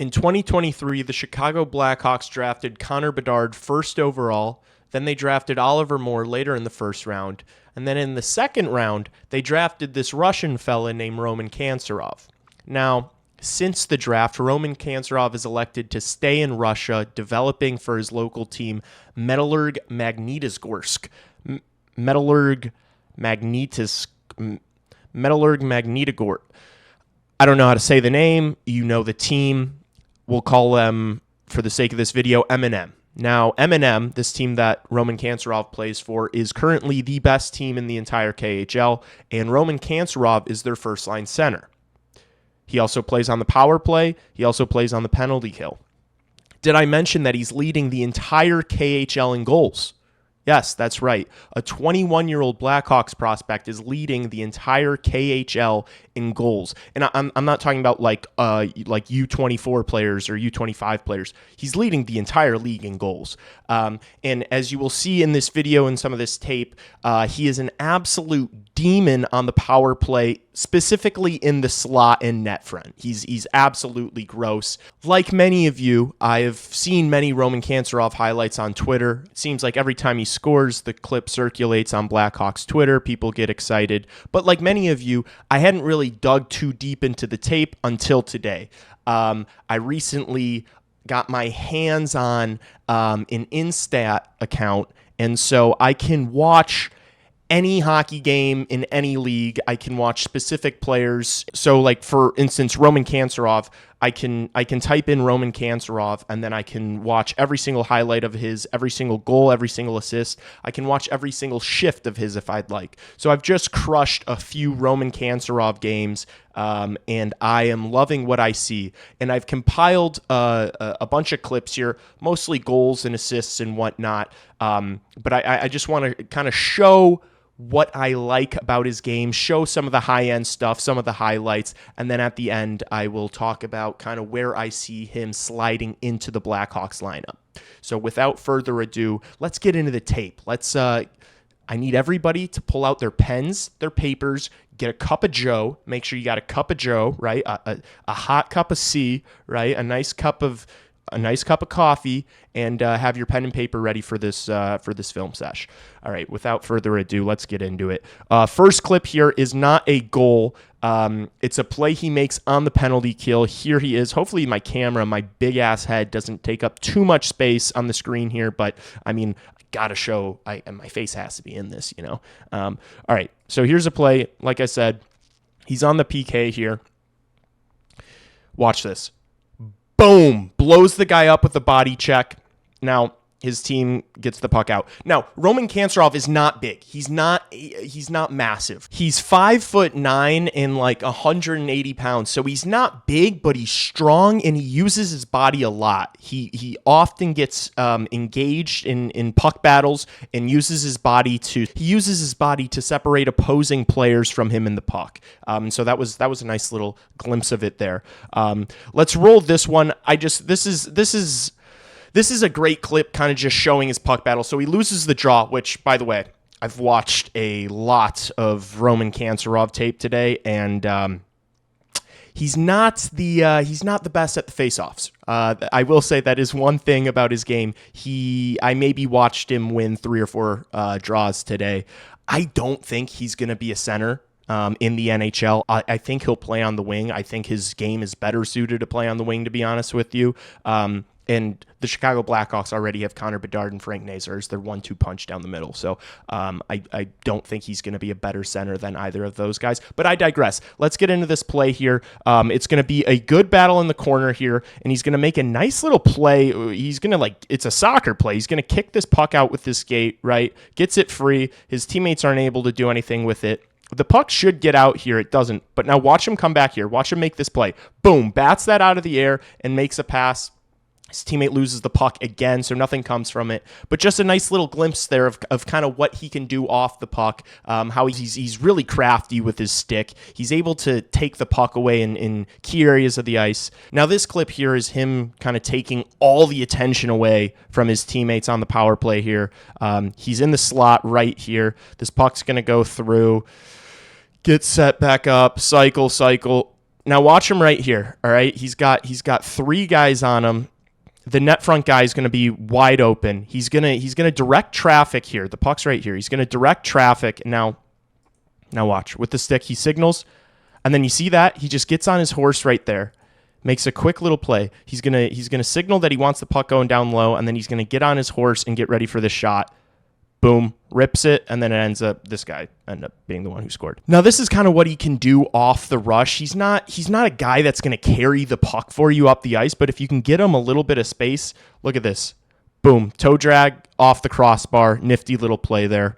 In 2023, the Chicago Blackhawks drafted Connor Bedard first overall. Then they drafted Oliver Moore later in the first round. And then in the second round, they drafted this Russian fella named Roman Kantserov. Now, since the draft, Roman Kantserov is elected to stay in Russia, developing for his local team, Metallurg Magnitogorsk. Metallurg Magnitogorsk. I don't know how to say the name. You know the team. We'll call them, for the sake of this video, M&M. Now, M&M, this team that Roman Kantserov plays for, is currently the best team in the entire KHL, and Roman Kantserov is their first-line center. He also plays on the power play. He also plays on the penalty kill. Did I mention that he's leading the entire KHL in goals? Yes, that's right. A 21-year-old Blackhawks prospect is leading the entire KHL in goals. And I'm not talking about like U24 players or U25 players. He's leading the entire league in goals. And as you will see in this video and some of this tape, he is an absolute demon on the power play, specifically in the slot and net front. He's absolutely gross. Like many of you, I have seen many Roman Kantserov highlights on Twitter. It seems like every time he scores, the clip circulates on Blackhawks Twitter. People get excited. But like many of you, I hadn't really dug too deep into the tape until today. I recently got my hands on an Instat account, and so I can watch any hockey game in any league. I can watch specific players. So like, for instance, Roman Kantserov, I can type in Roman Kantserov, and then I can watch every single highlight of his, every single goal, every single assist. I can watch every single shift of his if I'd like. So I've just crushed a few Roman Kantserov games, and I am loving what I see. And I've compiled a bunch of clips here, mostly goals and assists and whatnot. But I just want to kind of show what I like about his game, show some of the high-end stuff, some of the highlights, and then at the end, I will talk about kind of where I see him sliding into the Blackhawks lineup. So without further ado, let's get into the tape. I need everybody to pull out their pens, their papers, get a cup of Joe. Make sure you got a cup of Joe, right? A hot cup of C, right? A nice cup of coffee, and have your pen and paper ready for this film sesh. All right, without further ado, let's get into it. First clip here is not a goal. It's a play he makes on the penalty kill. Here he is. Hopefully my camera, my big-ass head, doesn't take up too much space on the screen here, but, I mean, gotta show, my face has to be in this, you know. All right, so here's a play. Like I said, he's on the PK here. Watch this. Boom! Blows the guy up with a body check. Now, his team gets the puck out. Now, Roman Kantserov is not big. He's not massive. He's 5'9" and like 180 pounds. So he's not big, but he's strong, and he uses his body a lot. He often gets engaged in puck battles and uses his body to separate opposing players from him in the puck. So that was a nice little glimpse of it there. Let's roll this one. This is a great clip, kind of just showing his puck battle. So he loses the draw, which, by the way, I've watched a lot of Roman Kantserov tape today, and he's not the best at the faceoffs. I will say that is one thing about his game. I maybe watched him win 3 or 4 draws today. I don't think he's going to be a center in the NHL. I think he'll play on the wing. I think his game is better suited to play on the wing, to be honest with you. And the Chicago Blackhawks already have Connor Bedard and Frank Nazar as their 1-2 punch down the middle. So I don't think he's going to be a better center than either of those guys. But I digress. Let's get into this play here. It's going to be a good battle in the corner here, and he's going to make a nice little play. He's going to, it's a soccer play. He's going to kick this puck out with this skate, right? Gets it free. His teammates aren't able to do anything with it. The puck should get out here. It doesn't. But now watch him come back here. Watch him make this play. Boom. Bats that out of the air and makes a pass. His teammate loses the puck again, so nothing comes from it. But just a nice little glimpse there of kind of what he can do off the puck, how he's really crafty with his stick. He's able to take the puck away in key areas of the ice. Now, this clip here is him kind of taking all the attention away from his teammates on the power play here. He's in the slot right here. This puck's going to go through, get set back up, cycle. Now watch him right here. All right, he's got 3 guys on him. The net front guy is going to be wide open. He's gonna direct traffic here. The puck's right here. He's going to direct traffic. Now watch. With the stick, he signals, and then you see that he just gets on his horse right there, makes a quick little play. He's gonna signal that he wants the puck going down low, and then he's gonna get on his horse and get ready for the shot. Boom, rips it, and then it ends up, this guy ended up being the one who scored. Now, this is kind of what he can do off the rush. He's not a guy that's going to carry the puck for you up the ice, but if you can get him a little bit of space, look at this. Boom, toe drag off the crossbar, nifty little play there.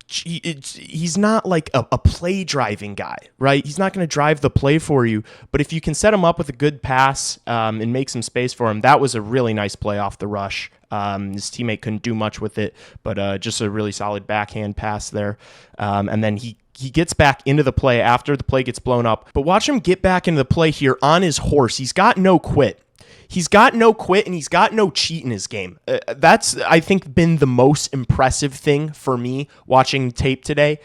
He's not like a play driving guy, right? He's not going to drive the play for you, but if you can set him up with a good pass and make some space for him, that was a really nice play off the rush. His teammate couldn't do much with it, but just a really solid backhand pass there. And then he gets back into the play after the play gets blown up. But watch him get back into the play here on his horse. He's got no quit. He's got no quit, and he's got no cheat in his game. That's, I think, been the most impressive thing for me watching tape today.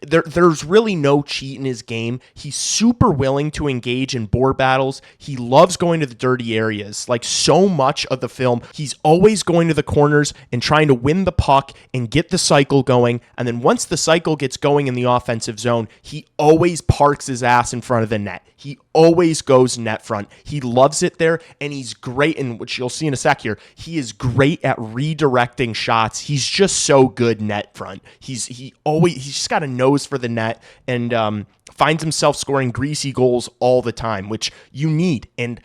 There's really no cheat in his game. He's super willing to engage in board battles. He loves going to the dirty areas. Like so much of the film, he's always going to the corners and trying to win the puck and get the cycle going. And then once the cycle gets going in the offensive zone, he always parks his ass in front of the net. He always goes net front. He loves it there, and he's great, and which you'll see in a sec here, he is great at redirecting shots. He's just so good net front. He's just got a nose for the net, and finds himself scoring greasy goals all the time, which you need and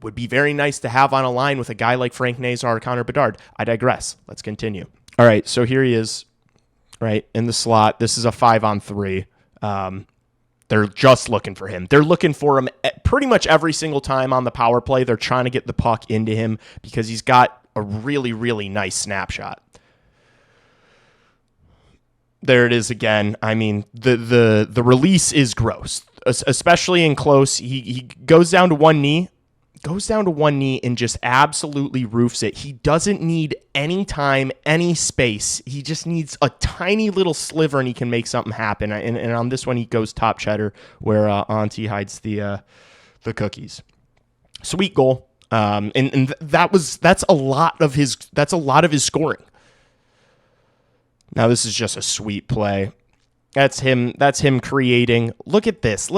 would be very nice to have on a line with a guy like Frank Nazar or Connor Bedard. I digress. Let's continue. All right, so here he is, right, in the slot. This is a 5-on-3. They're just looking for him. They're looking for him pretty much every single time on the power play. They're trying to get the puck into him because he's got a really, really nice snapshot. There it is again. I mean, the release is gross, especially in close. He goes down to one knee. And just absolutely roofs it. He doesn't need any time, any space. He just needs a tiny little sliver, and he can make something happen. And on this one, he goes top cheddar, where Auntie hides the cookies. Sweet goal. And that's a lot of his scoring. Now this is just a sweet play. That's him creating. Look at this.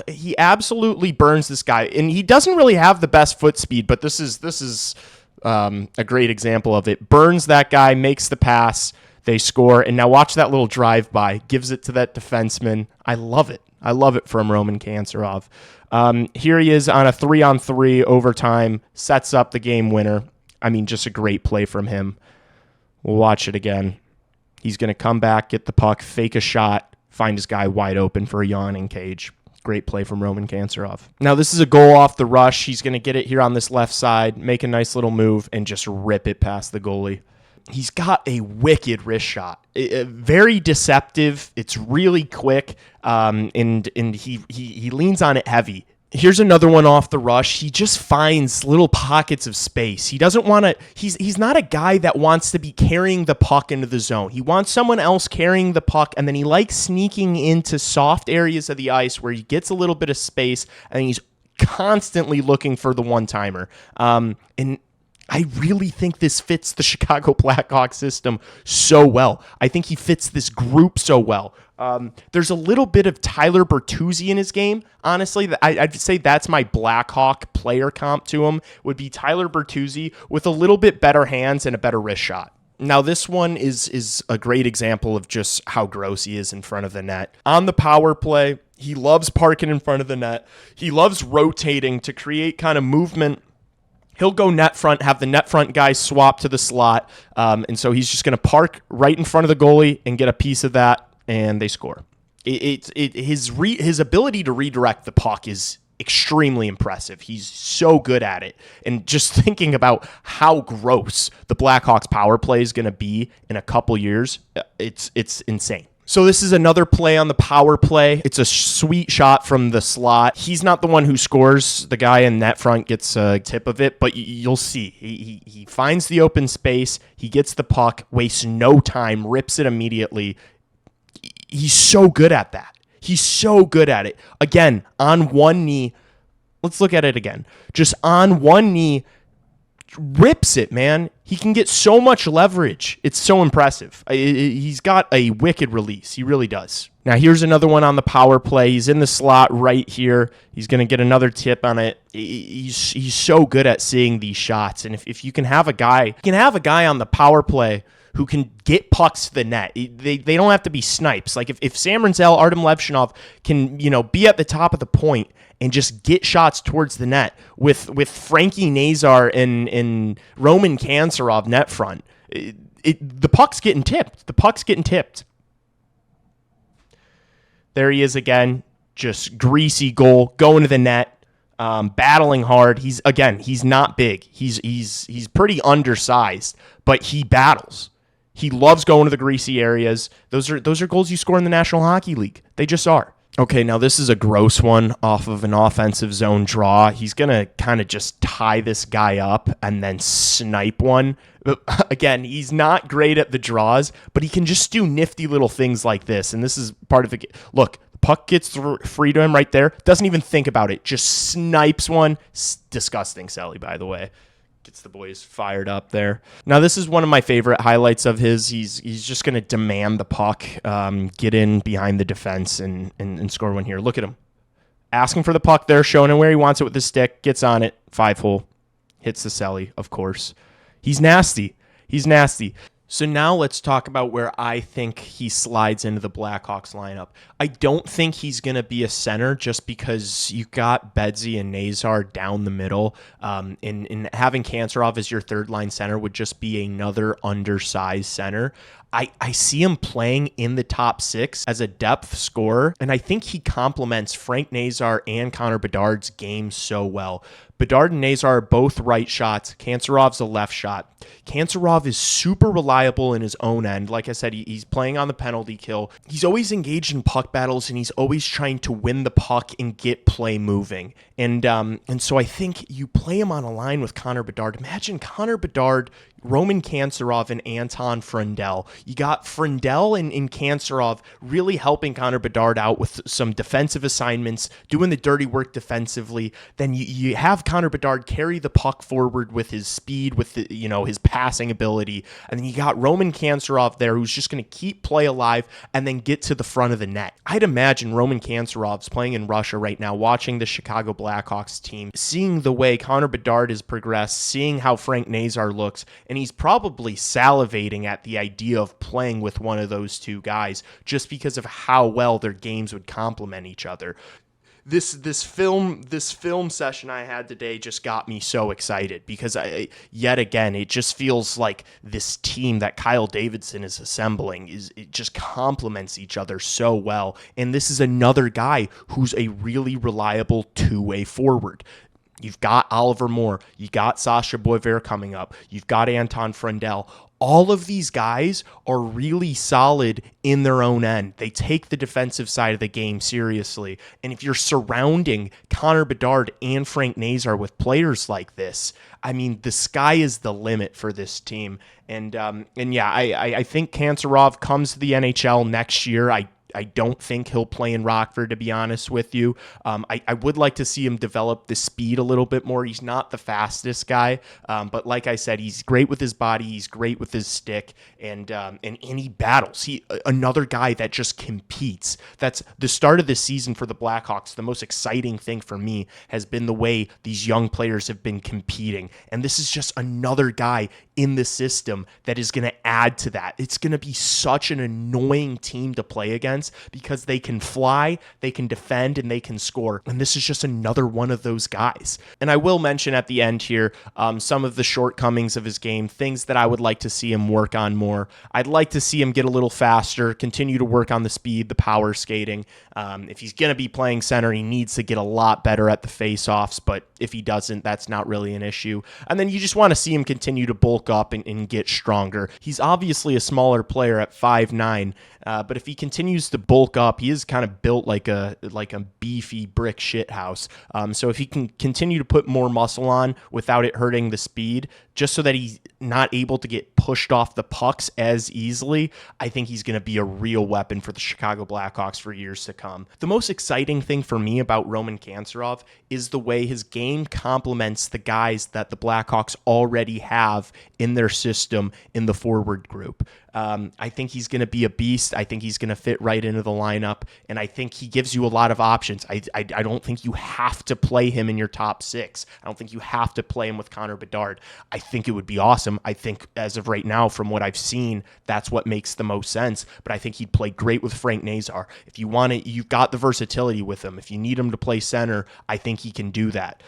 He absolutely burns this guy, and he doesn't really have the best foot speed, but this is a great example of it. Burns that guy, makes the pass, they score, and now watch that little drive-by. Gives it to that defenseman. I love it from Roman Kantserov. Here he is on a 3-on-3 overtime, sets up the game winner. I mean, just a great play from him. We'll watch it again. He's going to come back, get the puck, fake a shot, find his guy wide open for a yawning cage. Great play from Roman Kantserov. Now, this is a goal off the rush. He's going to get it here on this left side, make a nice little move, and just rip it past the goalie. He's got a wicked wrist shot. Very deceptive. It's really quick, and he leans on it heavy. Here's another one off the rush. He just finds little pockets of space. He doesn't want to, he's not a guy that wants to be carrying the puck into the zone. He wants someone else carrying the puck, and then he likes sneaking into soft areas of the ice where he gets a little bit of space, and he's constantly looking for the one-timer. And I really think this fits the Chicago Blackhawks system so well. I think he fits this group so well. There's a little bit of Tyler Bertuzzi in his game. Honestly, I'd say that's my Blackhawk player comp to him, would be Tyler Bertuzzi with a little bit better hands and a better wrist shot. Now, this one is a great example of just how gross he is in front of the net. On the power play, he loves parking in front of the net. He loves rotating to create kind of movement. He'll go net front, have the net front guy swap to the slot, and so he's just going to park right in front of the goalie and get a piece of that, and they score. His ability to redirect the puck is extremely impressive. He's so good at it. And just thinking about how gross the Blackhawks power play is going to be in a couple years, it's insane. So this is another play on the power play. It's a sweet shot from the slot. He's not the one who scores. The guy in net front gets a tip of it, but you'll see. He finds the open space. He gets the puck, wastes no time, rips it immediately. He's so good at that. He's so good at it. Again, on one knee. Let's look at it again. Just on one knee, rips it, man. He can get so much leverage. It's so impressive. He's got a wicked release. He really does. Now, here's another one on the power play. He's in the slot right here. He's going to get another tip on it. He's so good at seeing these shots. And if you can have a guy, on the power play who can get pucks to the net. They don't have to be snipes. Like if Sam Rinzel, Artem Levshinov can, be at the top of the point and just get shots towards the net with Frankie Nazar and Roman Kantserov net front, the puck's getting tipped. There he is again, just greasy goal, going to the net, battling hard. He's not big. He's pretty undersized, but he battles. He loves going to the greasy areas. Those are goals you score in the National Hockey League. They just are. Okay, now this is a gross one off of an offensive zone draw. He's going to kind of just tie this guy up and then snipe one. Again, he's not great at the draws, but he can just do nifty little things like this. And this is part of it. Look, the puck gets free to him right there. Doesn't even think about it. Just snipes one. Disgusting, Selly, by the way. Gets the boys fired up there. Now, this is one of my favorite highlights of his. He's just going to demand the puck, get in behind the defense, and score one here. Look at him. Asking for the puck there, showing him where he wants it with his stick. Gets on it. 5-hole. Hits the celly, of course. He's nasty. So now let's talk about where I think he slides into the Blackhawks lineup. I don't think he's going to be a center just because you got Bedsy and Nazar down the middle. And having Kantserov as your third-line center would just be another undersized center. I see him playing in the top six as a depth scorer, and I think he complements Frank Nazar and Connor Bedard's game so well. Bedard and Nazar are both right shots. Kantserov's a left shot. Kantserov is super reliable in his own end. Like I said, he's playing on the penalty kill. He's always engaged in puck battles, and he's always trying to win the puck and get play moving. And so I think you play him on a line with Connor Bedard. Imagine Connor Bedard, Roman Kantserov, and Anton Frundell. You got Frundell and Kantserov really helping Connor Bedard out with some defensive assignments, doing the dirty work defensively. Then you have Connor Bedard carry the puck forward with his speed, with his passing ability, and then you got Roman Kantserov there who's just going to keep play alive and then get to the front of the net. I'd imagine Roman Kantserov's playing in Russia right now, watching the Chicago Blackhawks team, seeing the way Connor Bedard has progressed, seeing how Frank Nazar looks, and he's probably salivating at the idea of playing with one of those two guys just because of how well their games would complement each other. This film session I had today just got me so excited because yet again it just feels like this team that Kyle Davidson is assembling it just complements each other so well, and this is another guy who's a really reliable two-way forward. You've got Oliver Moore. You got Sasha Boisvert coming up. You've got Anton Frundell. All of these guys are really solid in their own end. They take the defensive side of the game seriously. And if you're surrounding Connor Bedard and Frank Nazar with players like this, I mean, the sky is the limit for this team. And yeah, I think Kantserov comes to the NHL next year. I don't think he'll play in Rockford, to be honest with you. I would like to see him develop the speed a little bit more. He's not the fastest guy, but like I said, he's great with his body. He's great with his stick, and he battles. Another guy that just competes. That's the start of the season for the Blackhawks. The most exciting thing for me has been the way these young players have been competing, and this is just another guy in the system that is going to add to that. It's going to be such an annoying team to play against because they can fly, they can defend, and they can score. And this is just another one of those guys. And I will mention at the end here some of the shortcomings of his game, things that I would like to see him work on more. I'd like to see him get a little faster, continue to work on the speed, the power skating. If he's going to be playing center, he needs to get a lot better at the face-offs, but if he doesn't, that's not really an issue. And then you just want to see him continue to bulk up and get stronger. He's obviously a smaller player at 5'9", but if he continues to bulk up, he is kind of built like a beefy brick shit house. So if he can continue to put more muscle on without it hurting the speed, just so that he not able to get pushed off the pucks as easily, I think he's going to be a real weapon for the Chicago Blackhawks for years to come. The most exciting thing for me about Roman Kantserov is the way his game complements the guys that the Blackhawks already have in their system in the forward group. I think he's going to be a beast. I think he's going to fit right into the lineup, and I think he gives you a lot of options. I don't think you have to play him in your top six. I don't think you have to play him with Connor Bedard. I think it would be awesome. I think as of right now, from what I've seen, that's what makes the most sense, but I think he'd play great with Frank Nazar. If you want it, you've got the versatility with him. If you need him to play center, I think he can do that.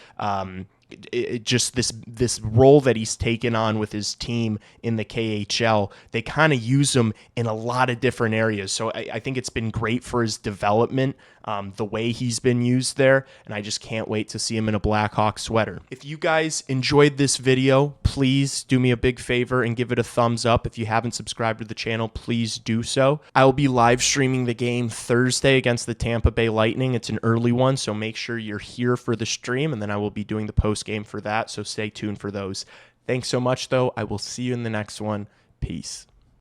Just this role that he's taken on with his team in the KHL, they kind of use him in a lot of different areas. So I think it's been great for his development, the way he's been used there, and I just can't wait to see him in a Blackhawk sweater. If you guys enjoyed this video, please do me a big favor and give it a thumbs up. If you haven't subscribed to the channel, please do so. I will be live streaming the game Thursday against the Tampa Bay Lightning. It's an early one, so make sure you're here for the stream, and then I will be doing the post game for that, so stay tuned for those. Thanks so much, though. I will see you in the next one. Peace.